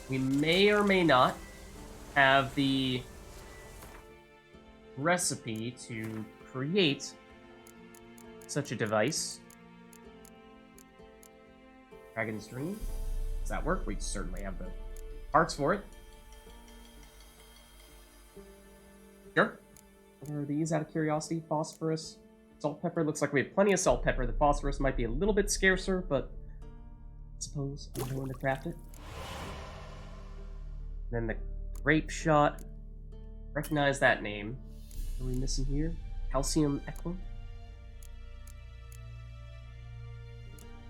We may or may not have the recipe to create such a device. Dragon's Dream. Does that work? We certainly have the parts for it. Sure. What are these out of curiosity? Phosphorus, salt pepper. Looks like we have plenty of salt pepper. The phosphorus might be a little bit scarcer, but I suppose I'm going to craft it. Then the grape shot. Recognize that name. What are we missing here? Calcium equum.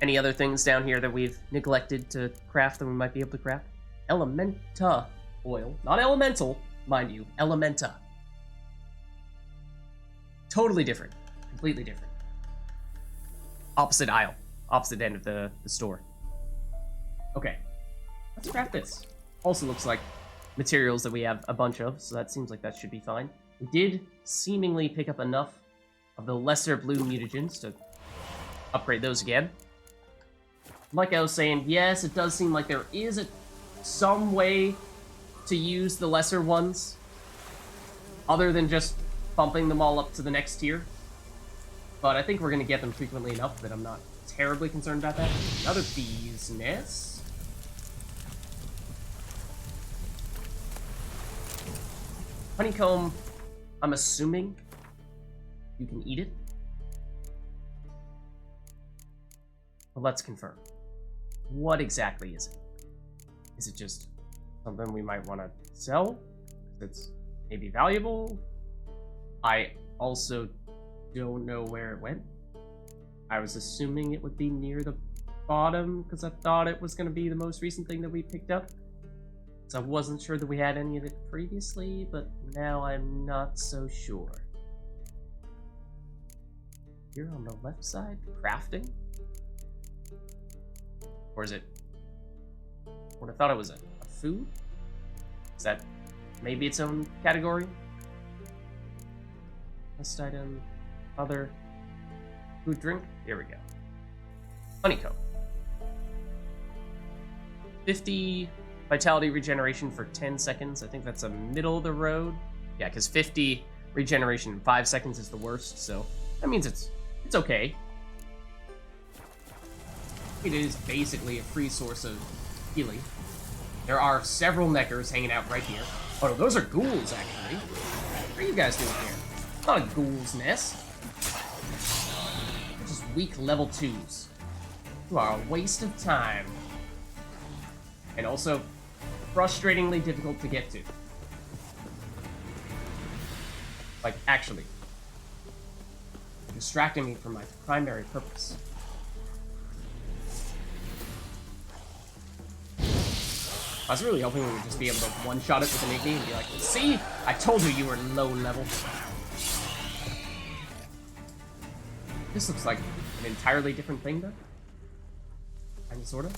Any other things down here that we've neglected to craft that we might be able to craft? Elementa oil. Not elemental, mind you. Elementa. Totally different. Completely different. Opposite aisle. Opposite end of the store. Okay. Let's craft this. Also looks like materials that we have a bunch of, so that seems like that should be fine. We did seemingly pick up enough of the lesser blue mutagens to upgrade those again. Like I was saying, yes, it does seem like there is some way to use the lesser ones other than just bumping them all up to the next tier. But I think we're going to get them frequently enough that I'm not terribly concerned about that. Another bee's nest. Honeycomb, I'm assuming you can eat it. But let's confirm. What exactly is it? Is it just something we might want to sell? It's maybe valuable? I also don't know where it went. I was assuming it would be near the bottom because I thought it was going to be the most recent thing that we picked up. So I wasn't sure that we had any of it previously, but now I'm not so sure. Here on the left side, crafting? Or is it... What I thought it was a food? Is that maybe its own category? List item, other, food, drink. Here we go. Honeycomb. 50 vitality regeneration for 10 seconds. I think that's a middle of the road. Yeah, because 50 regeneration in 5 seconds is the worst, so that means it's okay. It is basically a free source of healing. There are several neckers hanging out right here. Oh, those are ghouls, actually. What are you guys doing here? Not a ghoul's nest. They're just weak level 2s. You are a waste of time. And also, frustratingly difficult to get to. Like, actually. Distracting me from my primary purpose. I was really hoping we would just be able to one-shot it with an Igni and be like, see? I told you were low level. This looks like an entirely different thing, though. Kinda, sorta.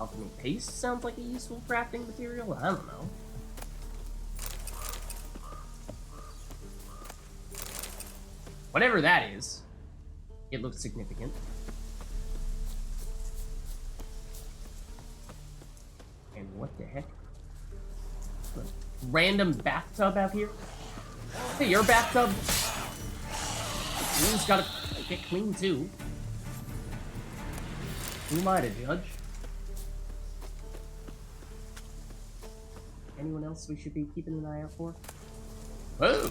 Alchemy paste sounds like a useful crafting material? I don't know. Whatever that is, it looks significant. And what the heck? A random bathtub out here? Hey, your bathtub? You's gotta get clean too. Who am I to judge? Anyone else we should be keeping an eye out for? Whoa!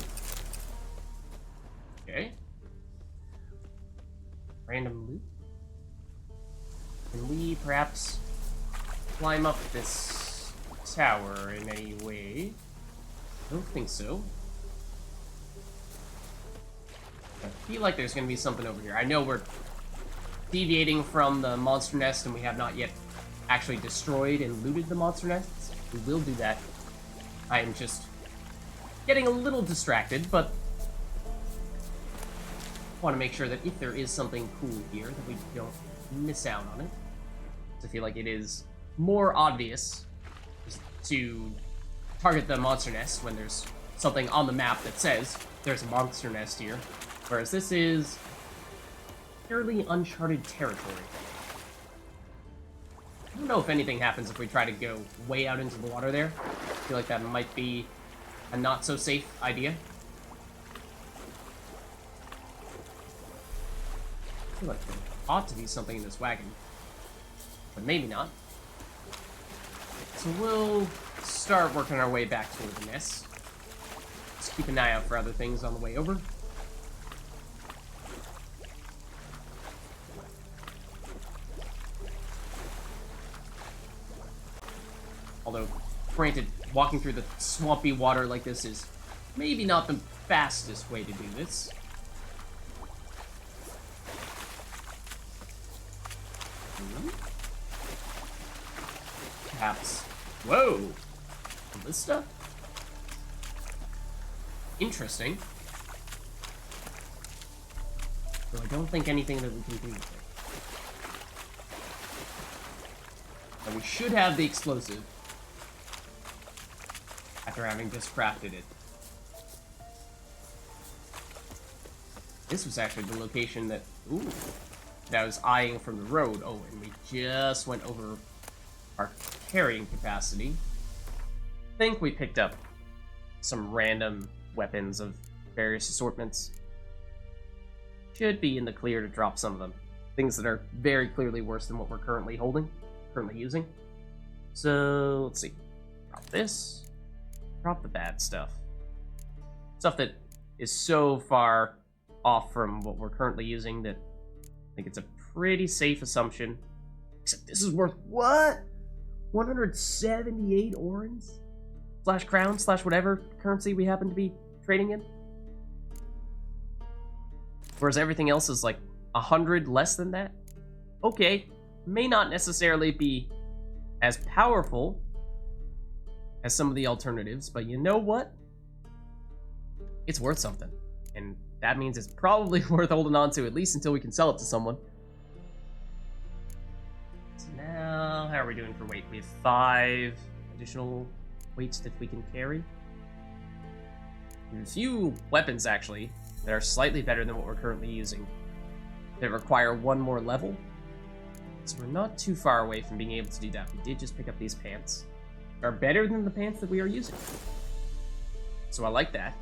Okay. Random loot. Can we perhaps climb up this tower in any way? I don't think so. I feel like there's gonna be something over here. I know we're deviating from the monster nest and we have not yet actually destroyed and looted the monster nests. We will do that. I am just getting a little distracted, but want to make sure that if there is something cool here, that we don't miss out on it. I feel like it is more obvious to target the monster nest when there's something on the map that says there's a monster nest here, whereas this is fairly uncharted territory. I don't know if anything happens if we try to go way out into the water there. I feel like that might be a not-so-safe idea. I feel like there ought to be something in this wagon. But maybe not. So we'll start working our way back toward the nest. Just keep an eye out for other things on the way over. Although, granted, walking through the swampy water like this is maybe not the fastest way to do this. Perhaps. Whoa! Ballista? Interesting. Though I don't think anything that we can do with it. And we should have the explosive. After having just crafted it. This was actually the location that... Ooh. That I was eyeing from the road. Oh, and we just went over our carrying capacity. I think we picked up some random weapons of various assortments. Should be in the clear to drop some of them. Things that are very clearly worse than what we're currently using. So, let's see. Drop this. Drop the bad stuff. Stuff that is so far off from what we're currently using that I think it's a pretty safe assumption. Except this is worth what? 178 orens? Slash crown, slash whatever currency we happen to be trading in. Whereas everything else is like 100 less than that. Okay, may not necessarily be as powerful as some of the alternatives, but you know what? It's worth something. And that means it's probably worth holding on to, at least until we can sell it to someone. So now, how are we doing for weight? We have 5 additional weights that we can carry. There's a few weapons, actually, that are slightly better than what we're currently using. That require 1 more level. So we're not too far away from being able to do that. We did just pick up these pants. Are better than the pants that we are using. So I like that.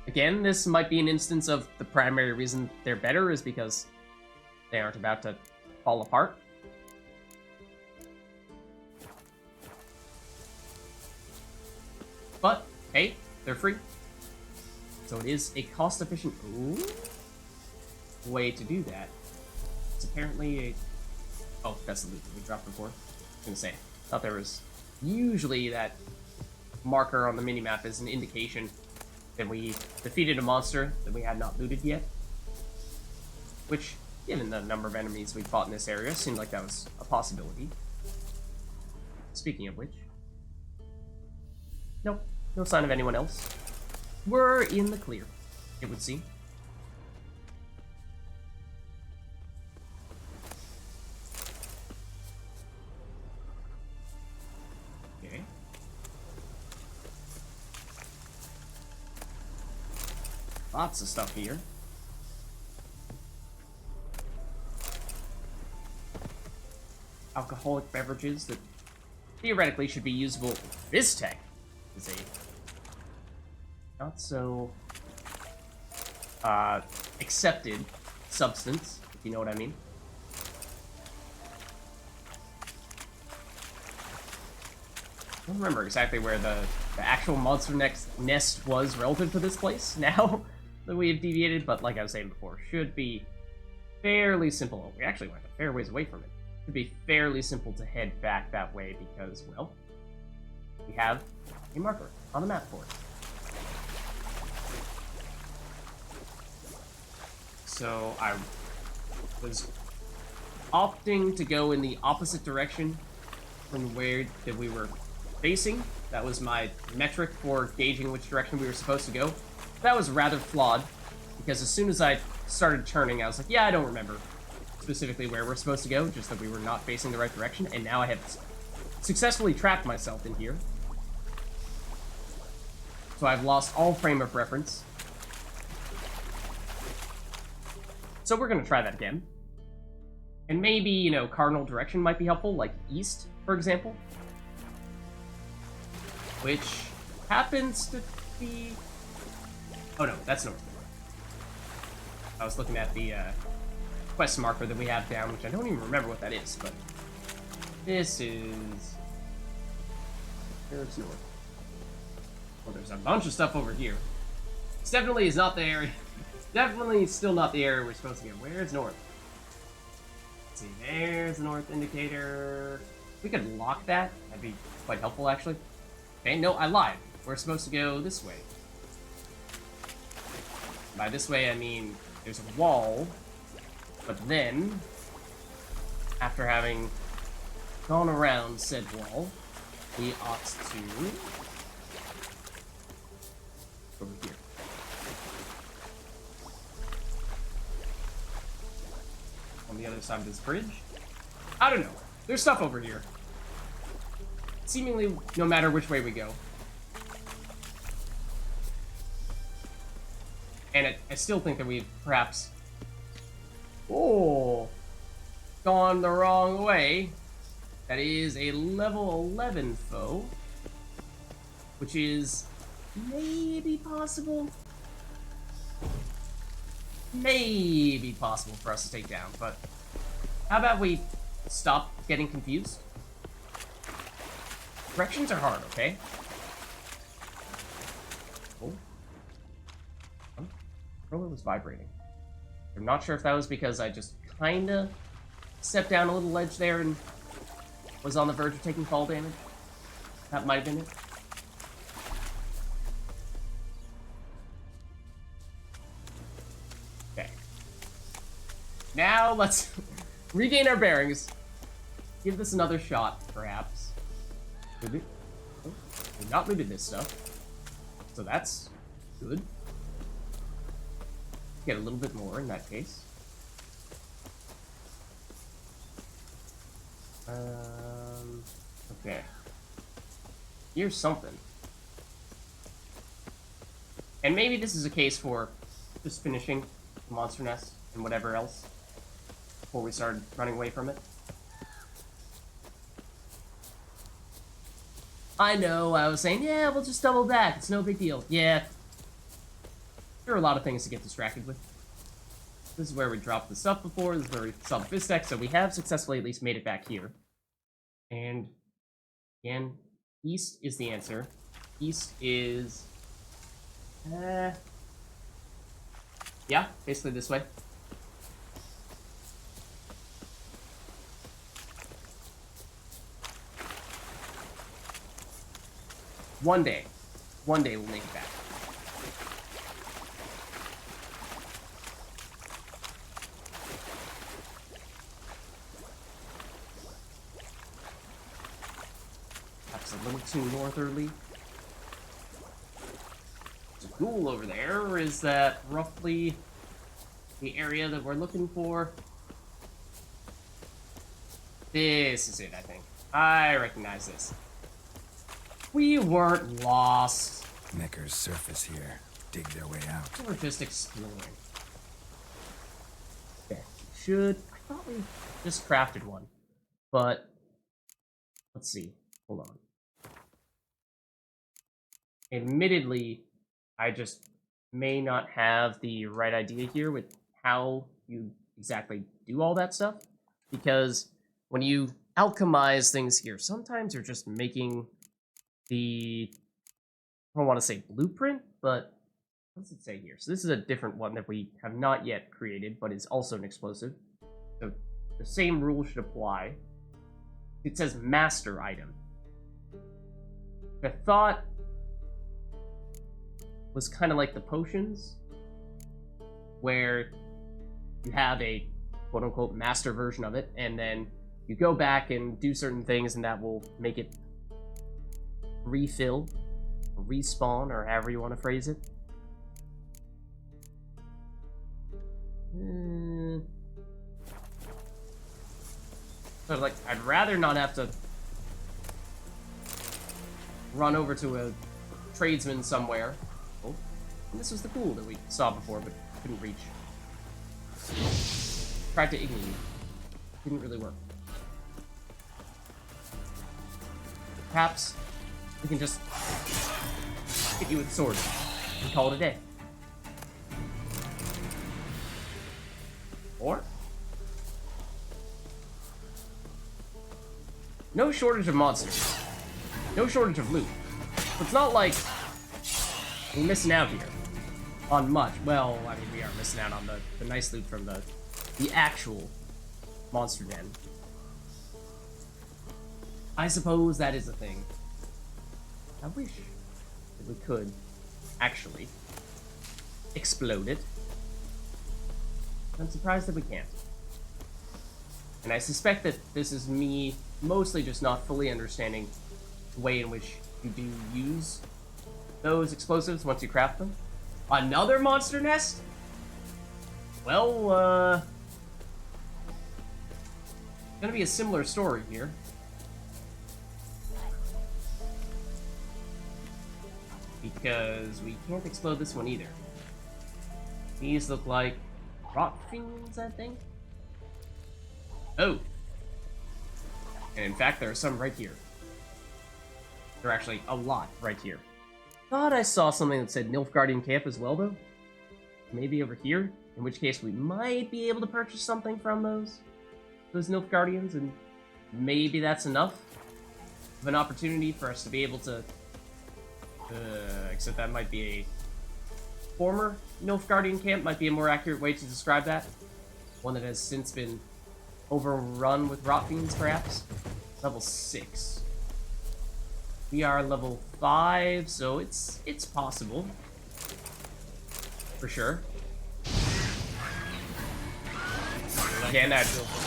Again, this might be an instance of the primary reason they're better is because they aren't about to fall apart. But, hey, they're free. So it is a cost-efficient way to do that. It's apparently a... Oh, that's the loot that we dropped before. I was gonna say, thought there was... Usually that marker on the minimap is an indication that we defeated a monster that we had not looted yet. Which, given the number of enemies we fought in this area, seemed like that was a possibility. Speaking of which... Nope, no sign of anyone else. We're in the clear, it would seem. Lots of stuff here. Alcoholic beverages that theoretically should be usable. This tech is a not so accepted substance, if you know what I mean. I don't remember exactly where the actual monster nest was relative to this place now that we have deviated, but like I was saying before, should be fairly simple. We actually went a fair ways away from it. Should be fairly simple to head back that way because, well, we have a marker on the map for it. So I was opting to go in the opposite direction from where that we were facing. That was my metric for gauging which direction we were supposed to go. That was rather flawed, because as soon as I started turning, I was like, yeah, I don't remember specifically where we're supposed to go, just that we were not facing the right direction, and now I have successfully trapped myself in here. So I've lost all frame of reference. So we're going to try that again. And maybe, you know, cardinal direction might be helpful, like east, for example. Which happens to be... Oh no, that's north. I was looking at the quest marker that we have down, which I don't even remember what that is, but... This is... There's north. Well, there's a bunch of stuff over here. This definitely is not the area. Definitely still not the area we're supposed to get. Where's north? Let's see, there's the north indicator. We could lock that. That'd be quite helpful, actually. Okay, no, I lied. We're supposed to go this way. By this way, I mean there's a wall, but then, after having gone around said wall, we ought to over here. On the other side of this bridge? I don't know. There's stuff over here. Seemingly, no matter which way we go. And I still think that we've perhaps... Oh! Gone the wrong way. That is a level 11 foe. Which is... maybe possible? Maybe possible for us to take down, but... How about we stop getting confused? Directions are hard, okay? Oh. Oh. Controller was vibrating. I'm not sure if that was because I just kinda stepped down a little ledge there and was on the verge of taking fall damage. That might have been it. Okay. Now let's regain our bearings. Give this another shot, perhaps. We've not looted this stuff, so that's good. Get a little bit more in that case. Okay. Here's something. And maybe this is a case for just finishing the monster nest and whatever else before we started running away from it. I know, I was saying, yeah, we'll just double back. It's no big deal. Yeah. There are a lot of things to get distracted with. This is where we dropped the stuff before. This is where we saw the Vids deck, so we have successfully at least made it back here. And, again, east is the answer. East is... yeah, basically this way. One day we'll make it back. That's a little too northerly. There's a ghoul over there. Is that roughly the area that we're looking for? This is it, I think. I recognize this. We weren't lost. Neckers surface here. Dig their way out. We're just exploring. Okay. Should... I thought we just crafted one. But... let's see. Hold on. Admittedly, I just may not have the right idea here with how you exactly do all that stuff. Because when you alchemize things here, sometimes you're just making... the, I don't want to say blueprint, but what does it say here? So this is a different one that we have not yet created, but is also an explosive. So the same rule should apply. It says master item. I thought was kind of like the potions, where you have a quote-unquote master version of it, and then you go back and do certain things, and that will make it refill, or respawn, or however you want to phrase it. So, like, I'd rather not have to run over to a tradesman somewhere. Oh, and this was the ghoul that we saw before, but couldn't reach. Tried to ignite you. Didn't really work. Perhaps we can just hit you with sword and call it a day. Or no shortage of monsters. No shortage of loot. It's not like we're missing out here on much. Well, I mean, we are missing out on the nice loot from the actual monster den. I suppose that is a thing. I wish that we could actually explode it. I'm surprised that we can't. And I suspect that this is me mostly just not fully understanding the way in which you do use those explosives once you craft them. Another monster nest? Well, gonna be a similar story here. Because we can't explode this one either. These look like rot fiends, I think? Oh! And in fact, there are some right here. There are actually a lot right here. Thought I saw something that said Nilfgaardian Camp as well, though. Maybe over here? In which case, we might be able to purchase something from those Nilfgaardians, and maybe that's enough of an opportunity for us to be able to... except that might be a former Nilfgaardian camp, might be a more accurate way to describe that. One that has since been overrun with rot fiends, perhaps. Level 6. We are level 5, so it's possible. For sure. Again, I'd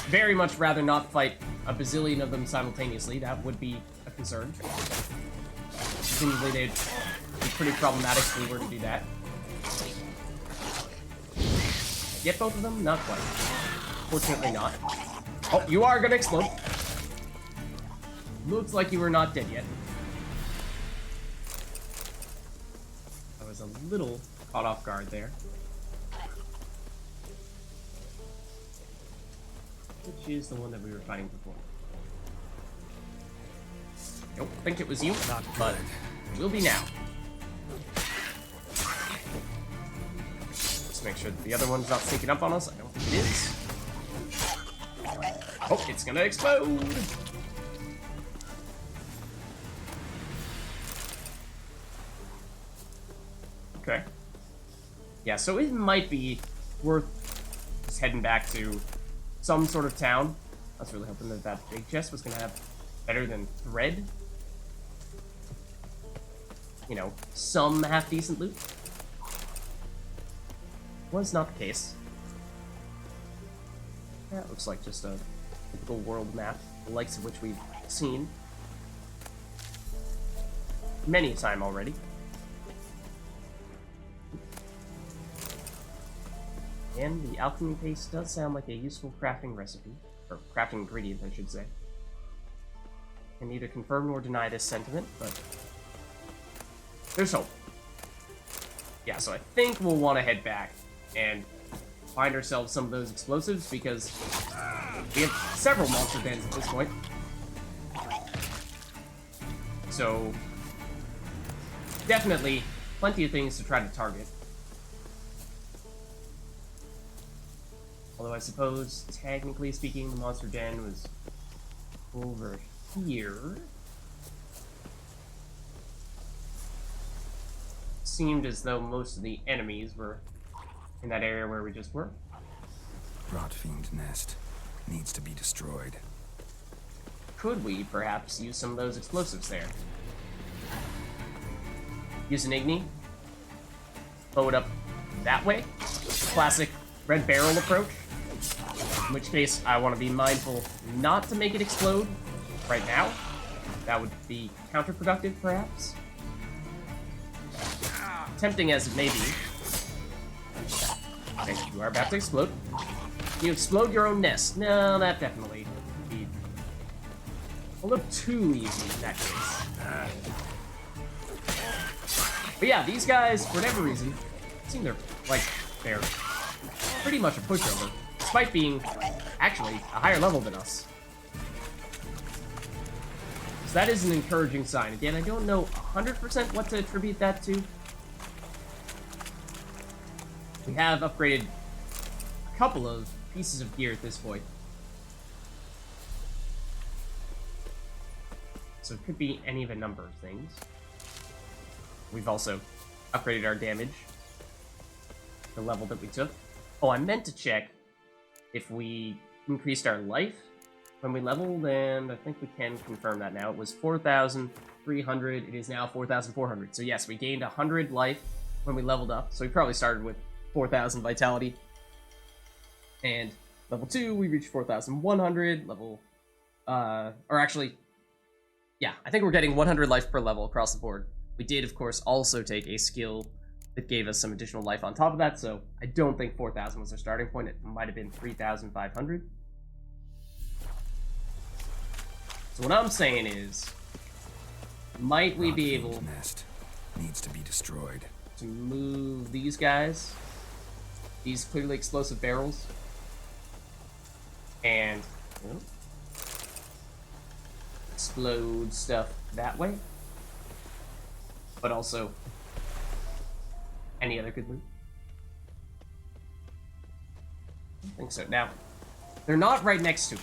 very much rather not fight a bazillion of them simultaneously. That would be a concern. Presumably they'd be pretty problematic if we were to do that. Get both of them? Not quite. Fortunately not. Oh, you are gonna explode. Looks like you were not dead yet. I was a little caught off guard there. Which is the one that we were fighting before? Don't think it was you, but it will be now. Just make sure that the other one's not sneaking up on us. I don't think it is. Oh, it's gonna explode! Okay. Yeah, so it might be worth just heading back to some sort of town. I was really hoping that that big chest was gonna have better than thread. You know, some half-decent loot. Was not the case. That looks like just a typical world map, the likes of which we've seen many a time already. And the alchemy paste does sound like a useful crafting recipe, or crafting ingredient, I should say. Can neither confirm nor deny this sentiment, but there's hope. Yeah, so I think we'll want to head back and find ourselves some of those explosives, because we have several monster dens at this point. So, definitely plenty of things to try to target. Although I suppose, technically speaking, the monster den was over here. Seemed as though most of the enemies were in that area where we just were. Rot fiend nest needs to be destroyed. Could we perhaps use some of those explosives there? Use an igni, blow it up that way. Classic red barrel approach. In which case, I want to be mindful not to make it explode right now. That would be counterproductive, perhaps. Tempting as it may be. Okay, you are about to explode. You explode your own nest. No, that definitely would be a little too easy in that case. But yeah, these guys, for whatever reason, seem they're pretty much a pushover, despite being actually a higher level than us. So that is an encouraging sign. Again, I don't know 100% what to attribute that to. We have upgraded a couple of pieces of gear at this point. So it could be any of a number of things. We've also upgraded our damage, the level that we took. Oh, I meant to check if we increased our life when we leveled, and I think we can confirm that now. It was 4,300. It is now 4,400. So yes, we gained 100 life when we leveled up. So we probably started with 4,000 vitality. And level 2, we reached 4,100. Level, or actually, yeah, I think we're getting 100 life per level across the board. We did, of course, also take a skill that gave us some additional life on top of that, so I don't think 4,000 was our starting point. It might have been 3,500. So what I'm saying is, might we be able nest needs to be destroyed. To move these guys, these clearly explosive barrels, and explode stuff that way, but also any other good loot? I don't think so. Now, they're not right next to it.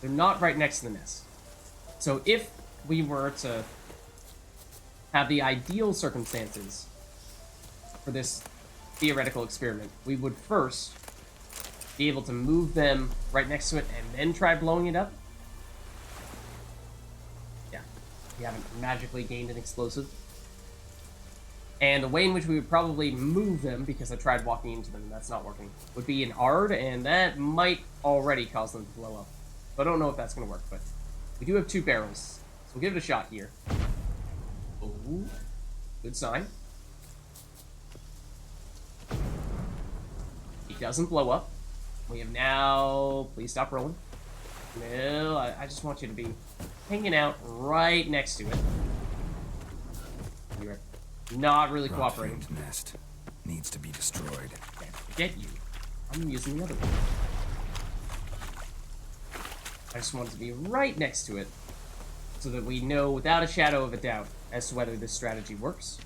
They're not right next to the nest. So if we were to have the ideal circumstances for this theoretical experiment, we would first be able to move them right next to it and then try blowing it up. Yeah, we haven't magically gained an explosive. And the way in which we would probably move them, because I tried walking into them and that's not working, would be an ARD, and that might already cause them to blow up. So I don't know if that's going to work, but we do have 2 barrels, so we'll give it a shot here. Ooh, good sign. It doesn't blow up. We have now... Please stop rolling. No, I just want you to be hanging out right next to it. You're not really cooperating. Nest needs to be destroyed. Can't forget you. I'm using the other one. I just want it to be right next to it, so that we know without a shadow of a doubt as to whether this strategy works.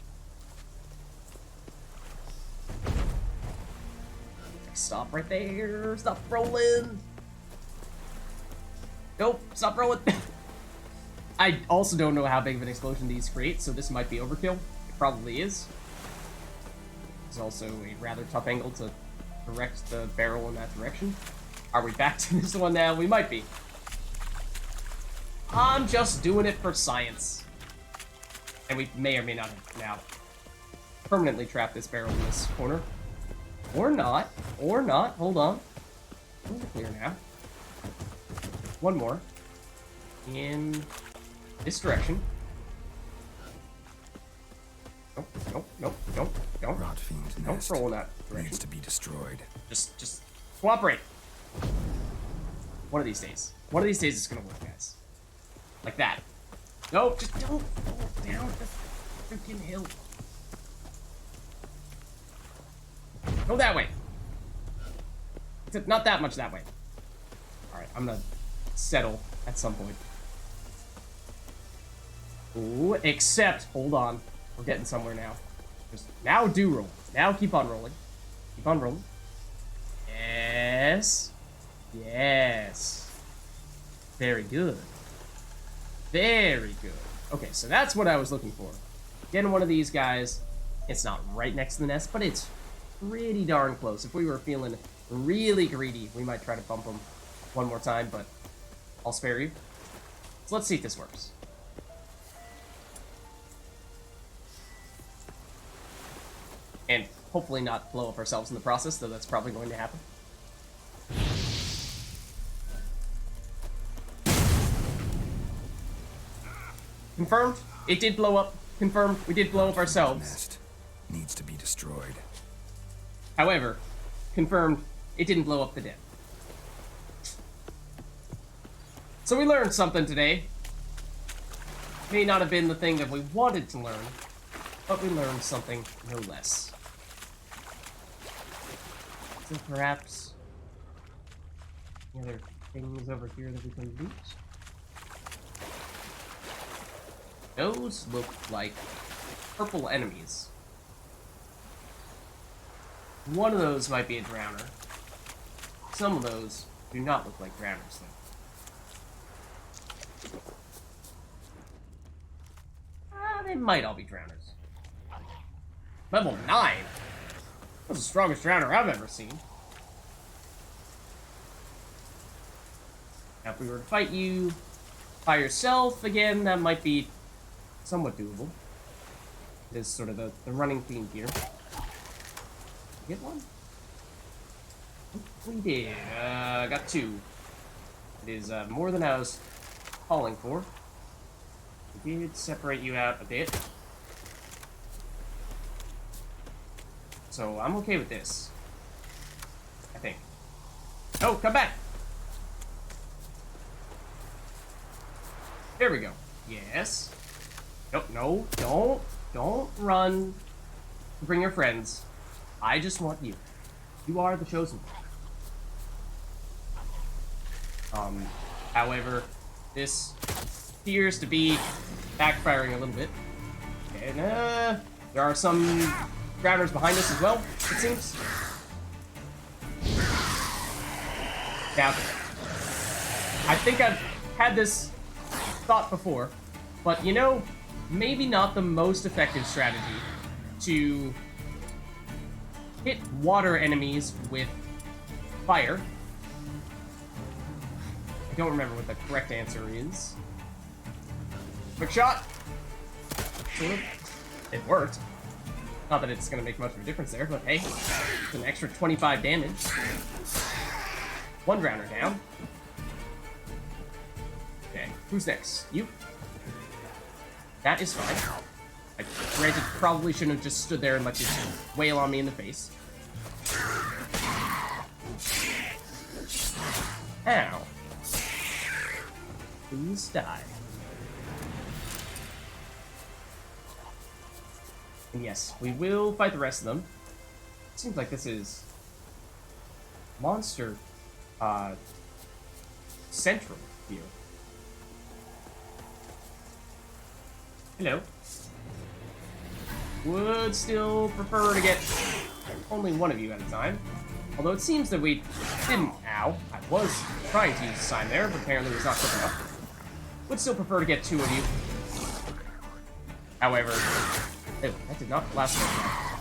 Stop right there. Stop rolling. Nope, stop rolling. I also don't know how big of an explosion these create, so this might be overkill. It probably is. There's also a rather tough angle to direct the barrel in that direction. Are we back to this one now? We might be. I'm just doing it for science. And we may or may not have now permanently trapped this barrel in this corner. Or not. Or not. Hold on. We're clear now. One more. In this direction. Nope, nope, nope, nope, don't. Rot fiend Don't nest roll in that direction. needs to be destroyed. Just cooperate. One of these days. One of these days it's gonna work, guys. Like that. No, just don't fall down the freaking hill. Go that way. Not that much that way. Alright, I'm gonna settle at some point. Ooh, except, hold on. We're getting somewhere now. Just, now do roll. Now keep on rolling. Keep on rolling. Yes. Yes. Very good. Very good. Okay, so that's what I was looking for. Getting one of these guys. It's not right next to the nest, but it's pretty darn close. If we were feeling really greedy, we might try to bump them one more time, but I'll spare you. So let's see if this works. And hopefully not blow up ourselves in the process, though that's probably going to happen. Confirmed. It did blow up. Confirmed. We did blow up ourselves. Nest needs to be destroyed. However, confirmed, it didn't blow up the den. So we learned something today. May not have been the thing that we wanted to learn, but we learned something no less. So perhaps Any other things over here that we can loot? Those look like purple enemies. One of those might be a drowner. Some of those do not look like drowners, though. They might all be drowners. Level 9? That's the strongest drowner I've ever seen. Now, if we were to fight you by yourself, again, that might be somewhat doable. It is sort of the running theme here. Get one? We did. Got 2. It is more than I was calling for. We did separate you out a bit. So I'm okay with this. I think. Oh, come back! There we go. Yes. Nope, no, don't run. Bring your friends. I just want you. You are the chosen one. However, this appears to be backfiring a little bit. And, there are some drowners behind us as well, it seems. Now, I think I've had this thought before, but you know, maybe not the most effective strategy to hit water enemies with fire. I don't remember what the correct answer is. Quick shot! It worked. Not that it's gonna make much of a difference there, but hey, it's an extra 25 damage. 1 drowner down. Okay, who's next? You? That is fine. I granted probably shouldn't have just stood there and let you wail on me in the face. Ow. Please die. And yes, we will fight the rest of them. It seems like this is monster central here. Hello. Would still prefer to get only one of you at a time. Although it seems that we didn't. Ow. I was trying to use the sign there, but apparently it was not quick enough. Would still prefer to get 2 of you. However, ew, that did not last long.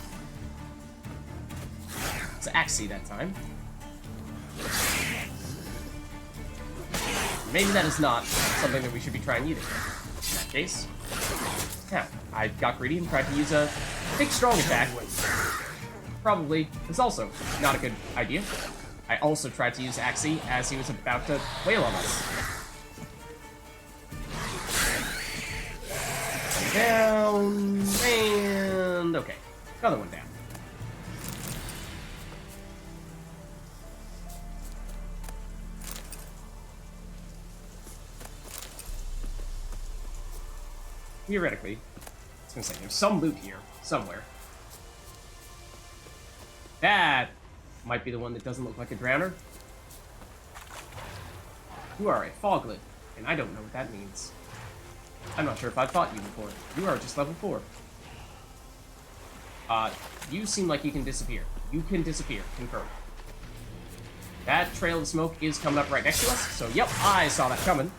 It's Axie that time. Maybe that is not something that we should be trying either. In that case. Yeah, I got greedy and tried to use a big strong attack. Probably is also not a good idea. I also tried to use Axie as he was about to wail on us. Down, and okay, another one down. Theoretically, I was gonna say there's some loot here somewhere. That might be the one that doesn't look like a drowner. You are a foglet, and I don't know what that means. I'm not sure if I've fought you before. You are just level 4. You seem like you can disappear. You can disappear. Confirmed. That trail of smoke is coming up right next to us, so yep, I saw that coming.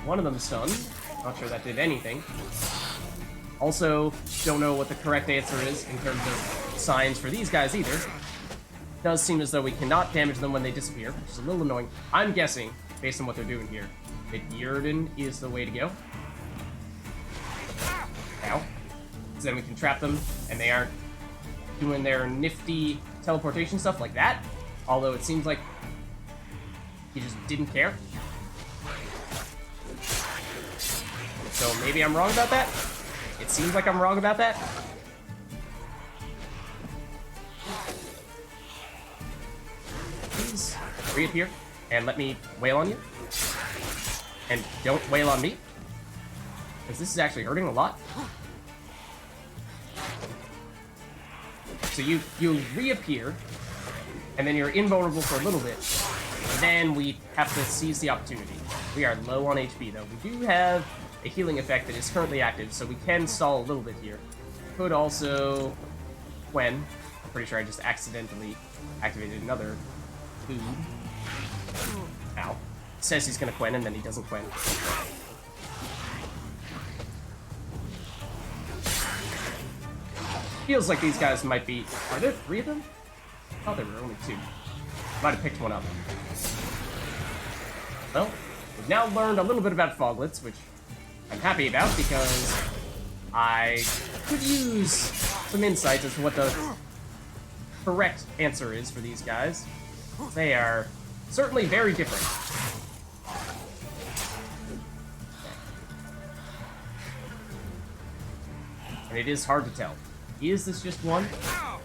One of them stunned. Not sure that did anything. Also, don't know what the correct answer is in terms of signs for these guys either. Does seem as though we cannot damage them when they disappear, which is a little annoying. I'm guessing, based on what they're doing here, that Yurden is the way to go. Ow. So then we can trap them, and they aren't doing their nifty teleportation stuff like that. Although it seems like he just didn't care. So maybe I'm wrong about that? It seems like I'm wrong about that. Please reappear and let me wail on you. And don't wail on me. Because this is actually hurting a lot. So you reappear, and then you're invulnerable for a little bit. And then we have to seize the opportunity. We are low on HP, though. We do have a healing effect that is currently active, so we can stall a little bit here. Could also... Quen. I'm pretty sure I just accidentally activated another food. Ow. Says he's gonna Quen, and then he doesn't Quen. Feels like these guys might be... Are there 3 of them? Oh, there were only 2. Might have picked one up. Well, we've now learned a little bit about foglets, which I'm happy about because I could use some insight as to what the correct answer is for these guys. They are certainly very different. And it is hard to tell. Is this just one?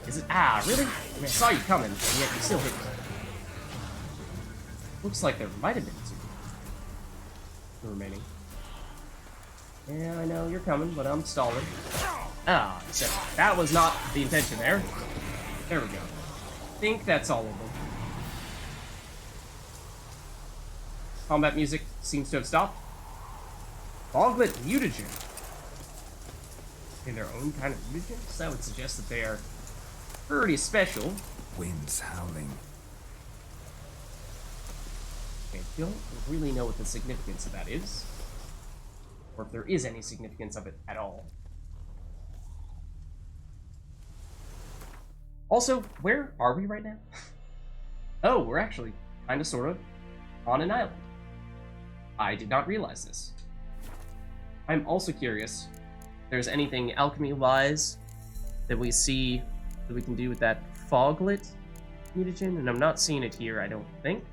Is it? Ah, really? I mean, I saw you coming, and yet you still hit me. Looks like there might have been 2 remaining. Yeah, I know you're coming, but I'm stalling. Ah, so that was not the intention there. There we go. I think that's all of them. Combat music seems to have stopped. Foglet mutagen. In their own kind of mutagens, that would suggest that they are pretty special. Winds howling. I don't really know what the significance of that is, or if there is any significance of it at all. Also, where are we right now? Oh, we're actually kind of sort of on an island. I did not realize this. I'm also curious if there's anything alchemy-wise that we see that we can do with that foglet mutagen, and I'm not seeing it here, I don't think.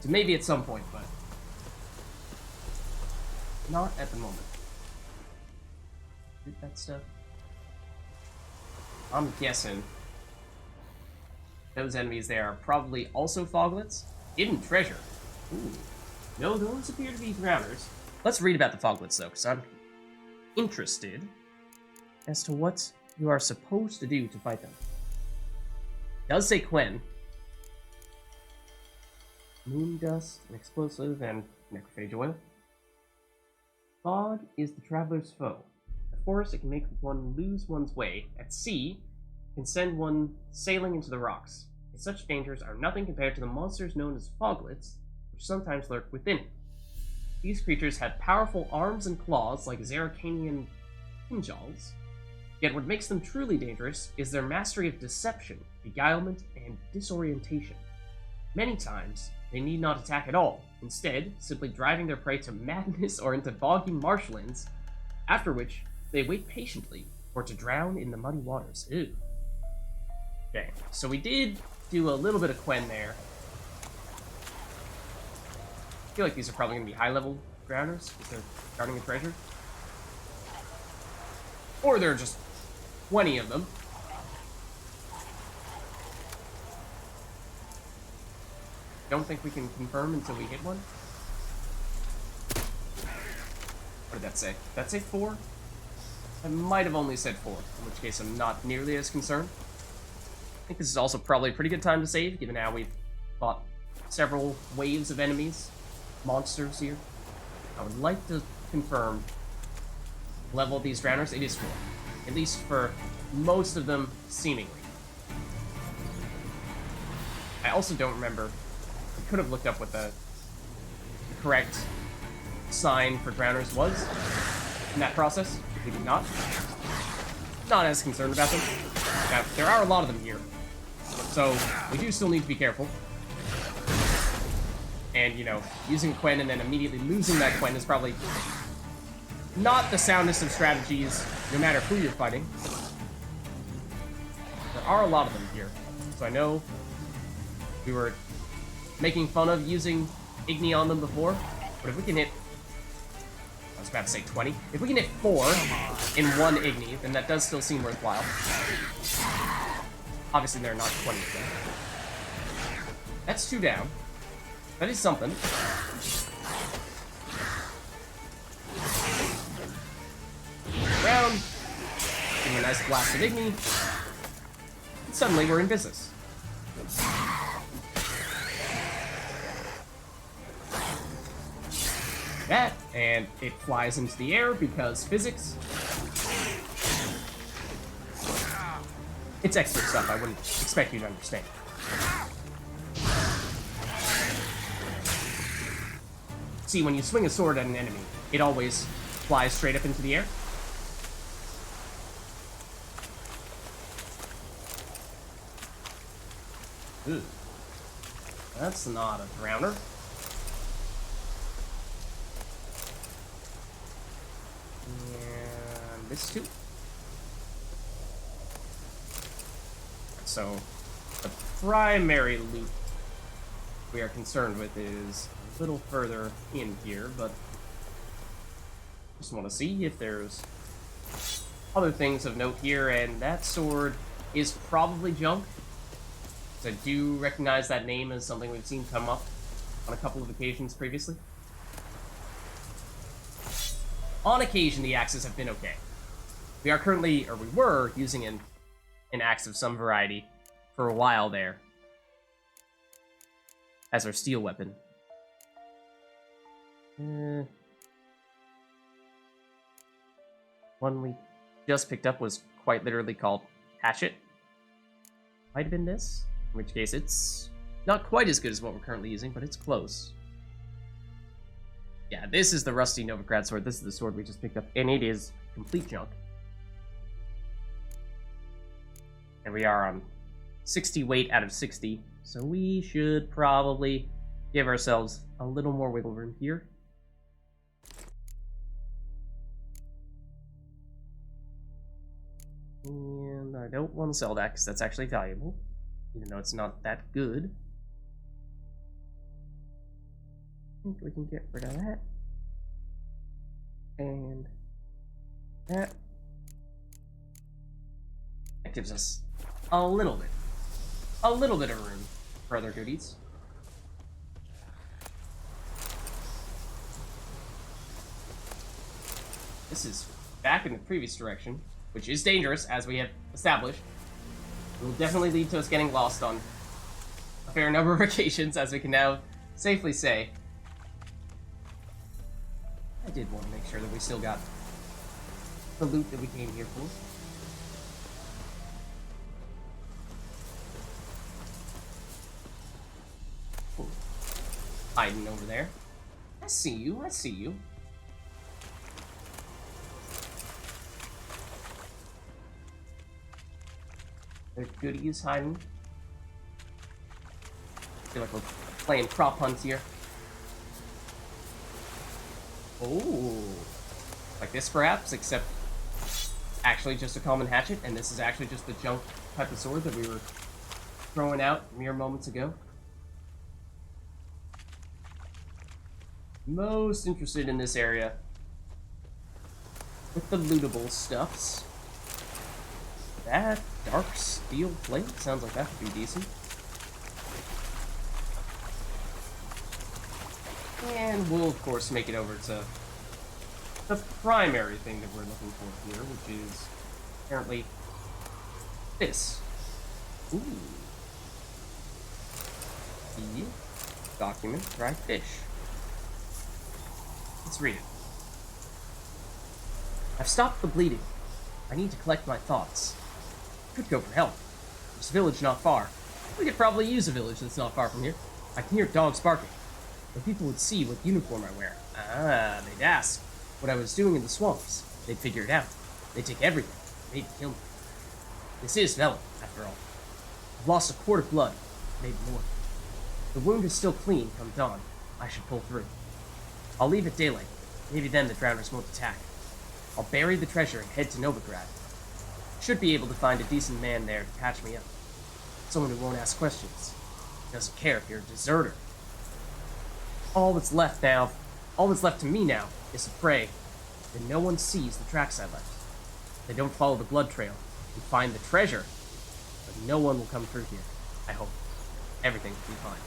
So maybe at some point, but not at the moment. Did that stuff? I'm guessing those enemies there are probably also foglets. Hidden treasure. Ooh. No, those appear to be drowners. Let's read about the foglets, though, because I'm interested as to what you are supposed to do to fight them. It does say Quen. Moon dust, an explosive, and necrophage oil. Fog is the traveler's foe. At forest, it can make one lose one's way. At sea, it can send one sailing into the rocks. And such dangers are nothing compared to the monsters known as foglets, which sometimes lurk within it. These creatures have powerful arms and claws like Zeracanian Kinjals, yet what makes them truly dangerous is their mastery of deception, beguilement, and disorientation. Many times, they need not attack at all, instead, simply driving their prey to madness or into boggy marshlands, after which they wait patiently for it to drown in the muddy waters. Ew. Okay, so we did do a little bit of Quen there. I feel like these are probably going to be high-level drowners, because they're guarding a treasure. Or there are just 20 of them. Don't think we can confirm until we hit one. What did that say? Did that say 4? I might have only said 4, in which case I'm not nearly as concerned. I think this is also probably a pretty good time to save, given how we've fought several waves of enemies, monsters here. I would like to confirm the level of these drowners. It is 4. At least for most of them, seemingly. I also don't remember. I could have looked up what the correct sign for drowners was in that process. We did not. Not as concerned about them. Now, there are a lot of them here, so we do still need to be careful. And, you know, using Quen and then immediately losing that Quen is probably not the soundest of strategies, no matter who you're fighting. There are a lot of them here, so I know we were making fun of using Igni on them before, but if we can hit, I was about to say 20, if we can hit 4 in one Igni, then that does still seem worthwhile. Obviously there are not 20 of them. That's 2 down. That is something. Round. a nice blast of Igni. And suddenly we're in business. That, and it flies into the air because physics. It's expert stuff, I wouldn't expect you to understand. See, when you swing a sword at an enemy, it always flies straight up into the air. Ooh. That's not a drowner. And this too. So, the primary loot we are concerned with is a little further in here, but just want to see if there's other things of note here, and that sword is probably junk. So I do recognize that name as something we've seen come up on a couple of occasions previously. On occasion, the axes have been okay. We are currently, or we were, using an axe of some variety for a while there as our steel weapon. One we just picked up was quite literally called Hatchet. Might have been this, in which case it's not quite as good as what we're currently using, but it's close. Yeah, this is the rusty Novigrad sword. This is the sword we just picked up, and it is complete junk. And we are on 60 weight out of 60, so we should probably give ourselves a little more wiggle room here. And I don't want to sell that because that's actually valuable, even though it's not that good. I think we can get rid of that. And that. That gives us a little bit of room for other goodies. This is back in the previous direction, which is dangerous, as we have established. It will definitely lead to us getting lost on a fair number of occasions, as we can now safely say. I did want to make sure that we still got the loot that we came here for. Cool. Hiding over there. I see you, I see you. There's goodies hiding. I feel like we're playing prop hunts here. Oh, like this perhaps, except actually just a common hatchet, and this is actually just the junk type of sword that we were throwing out mere moments ago. Most interested in this area with the lootable stuffs. That dark steel plate sounds like that could be decent. And we'll, of course, make it over to the primary thing that we're looking for here, which is apparently this. Ooh. The document, dried fish. Let's read it. I've stopped the bleeding. I need to collect my thoughts. Could go for help. There's a village not far. We could probably use a village that's not far from here. I can hear dogs barking. If people would see what uniform I wear, they'd ask what I was doing in the swamps. They'd figure it out. They'd take everything. They'd kill me. This is Velen, after all. I've lost a quart of blood, maybe more. The wound is still clean come dawn. I should pull through. I'll leave at daylight. Maybe then the drowners won't attack. I'll bury the treasure and head to Novigrad. Should be able to find a decent man there to patch me up. Someone who won't ask questions. Doesn't care if you're a deserter. All that's left to me now is to pray that no one sees the tracks I left. They don't follow the blood trail and find the treasure, but no one will come through here. I hope. Everything will be fine.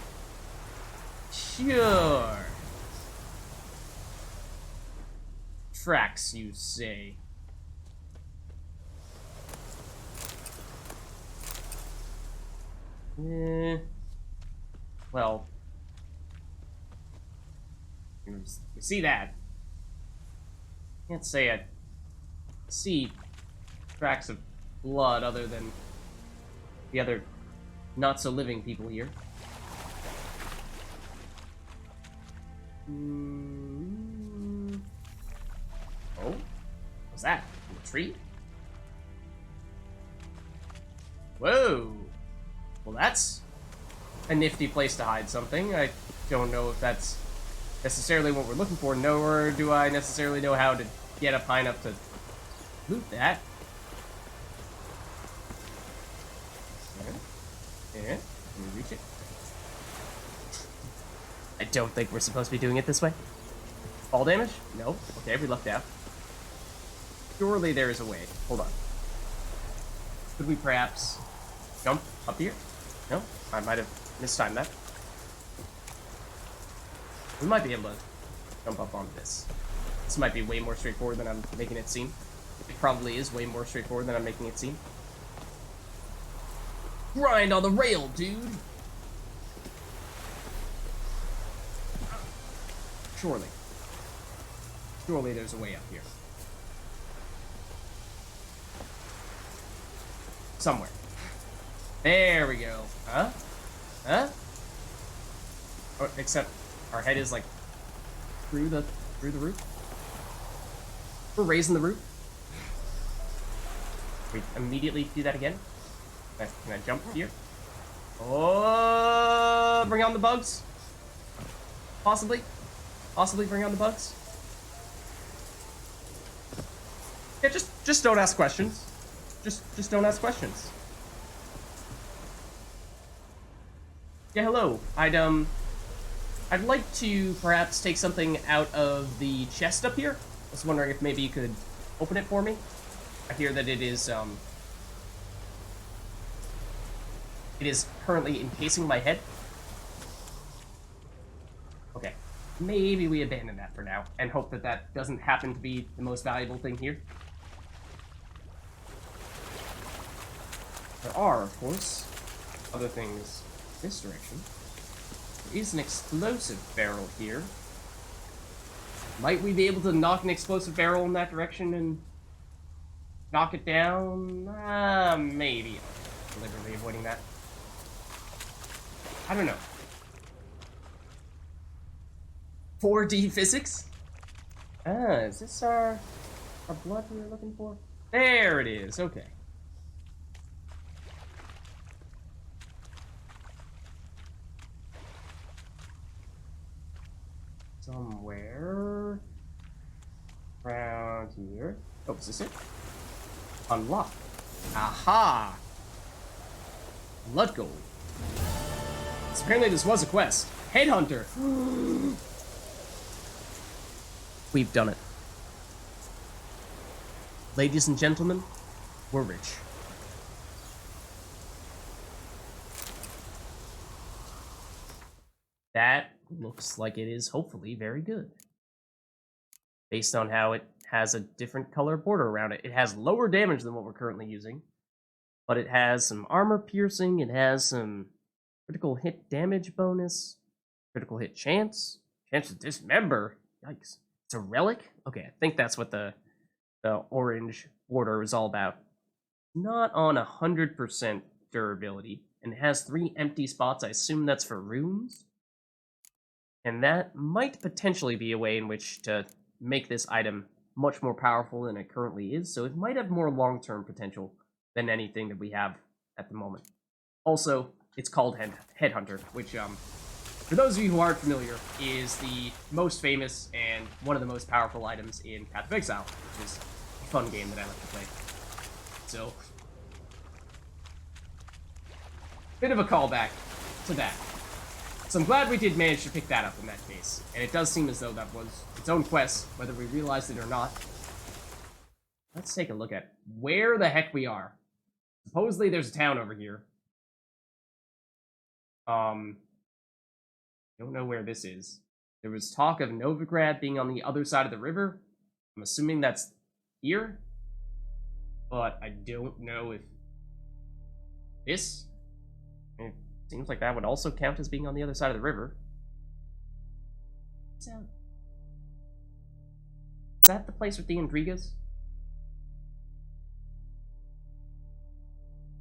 Sure. Tracks, you say? Well, you see that. Can't say I see tracks of blood other than the other not-so-living people here. Oh? What's that? A tree? Whoa! Well, that's a nifty place to hide something. I don't know if that's necessarily what we're looking for, nor do I necessarily know how to get up high enough to loot that. Yeah, can we reach it? I don't think we're supposed to be doing it this way. Fall damage? No. Okay, we lucked out. Surely there is a way. Hold on. Could we perhaps jump up here? No? I might have mistimed that. We might be able to jump up onto this. This might be way more straightforward than I'm making it seem. It probably is way more straightforward than I'm making it seem. Grind on the rail, dude! Surely. Surely there's a way up here. Somewhere. There we go. Huh? Huh? Oh, except our head is like through the roof. We're raising the roof. We immediately do that again. Can I jump here? Oh, bring on the bugs. Possibly bring on the bugs. Yeah, just don't ask questions. Just don't ask questions. Yeah, hello. I'd like to perhaps take something out of the chest up here. I was wondering if maybe you could open it for me. I hear that it is currently encasing my head. Okay. Maybe we abandon that for now and hope that that doesn't happen to be the most valuable thing here. There are, of course, other things this direction. There is an explosive barrel here. Might we be able to knock an explosive barrel in that direction and knock it down? Maybe. Deliberately avoiding that. I don't know. 4D physics? Is this our blood we were looking for? There it is, okay. Somewhere around here. Oh, is this it? Unlock. Aha! Blood gold. So apparently this was a quest. Headhunter. We've done it. Ladies and gentlemen, we're rich. That looks like it is hopefully very good. Based on how it has a different color border around it. It has lower damage than what we're currently using. But it has some armor piercing, it has some critical hit damage bonus, critical hit chance to dismember. Yikes. It's a relic? Okay, I think that's what the orange border is all about. Not on 100% durability. And it has 3 empty spots. I assume that's for runes. And that might potentially be a way in which to make this item much more powerful than it currently is. So it might have more long-term potential than anything that we have at the moment. Also, it's called Headhunter, which, for those of you who aren't familiar, is the most famous and one of the most powerful items in Path of Exile, which is a fun game that I like to play. So, bit of a callback to that. So I'm glad we did manage to pick that up in that case, and it does seem as though that was its own quest, whether we realized it or not. Let's take a look at where the heck we are. Supposedly there's a town over here. Don't know where this is. There was talk of Novigrad being on the other side of the river. I'm assuming that's here. But I don't know if this... Seems like that would also count as being on the other side of the river. Is that the place with the Intrigas?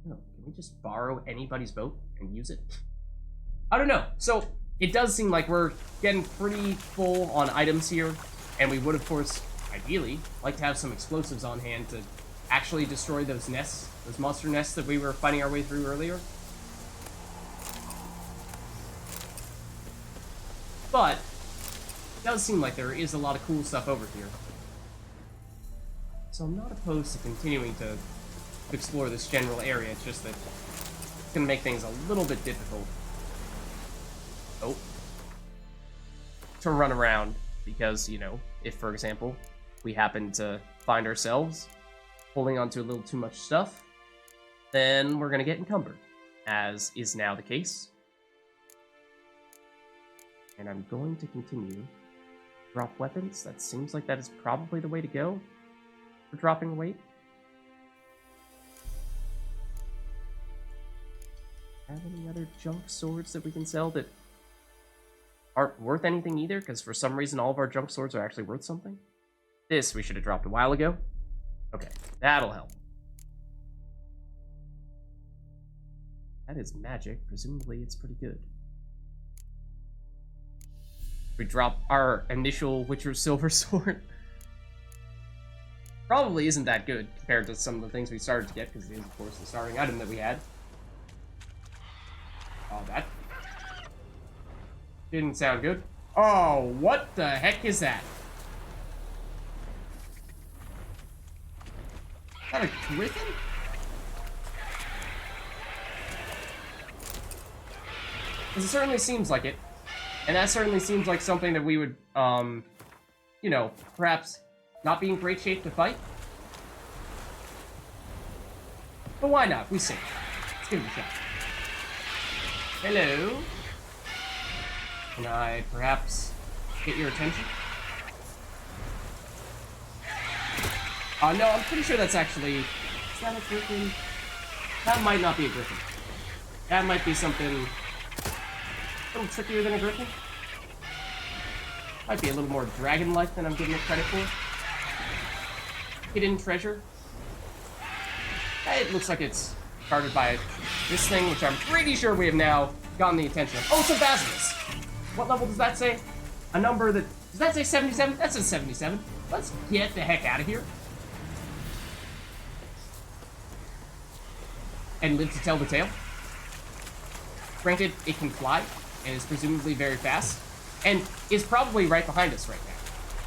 No, can we just borrow anybody's boat and use it? I don't know. So, it does seem like we're getting pretty full on items here, and we would, of course, ideally, like to have some explosives on hand to actually destroy those nests, those monster nests that we were fighting our way through earlier. But, it does seem like there is a lot of cool stuff over here. So I'm not opposed to continuing to explore this general area, it's just that it's going to make things a little bit difficult. Oh. To run around, because, you know, if, for example, we happen to find ourselves holding onto a little too much stuff, then we're going to get encumbered, as is now the case. And I'm going to continue. Drop weapons. That seems like that is probably the way to go for dropping weight. Have any other junk swords that we can sell that aren't worth anything either? Because for some reason all of our junk swords are actually worth something. This we should have dropped a while ago. Okay, that'll help. That is magic. Presumably it's pretty good. We drop our initial Witcher Silver Sword. Probably isn't that good compared to some of the things we started to get, because it is, of course, the starting item that we had. Oh, that didn't sound good. Oh, what the heck is that? Is that a griffin? Because it certainly seems like it. And that certainly seems like something that we would, you know, perhaps not be in great shape to fight. But why not? We sing. Let's give it a shot. Hello. Can I perhaps get your attention? No, I'm pretty sure that's actually... Is that a griffin? That might not be a griffin. That might be something... a little trickier than a griffin. Might be a little more dragon-like than I'm giving it credit for. Hidden treasure. It looks like it's guarded by this thing, which I'm pretty sure we have now gotten the attention of. Oh, it's a basilisk! What level does that say? A number that... Does that say 77? That says 77. Let's get the heck out of here. And live to tell the tale. Granted, it can fly, and is presumably very fast, and is probably right behind us right now.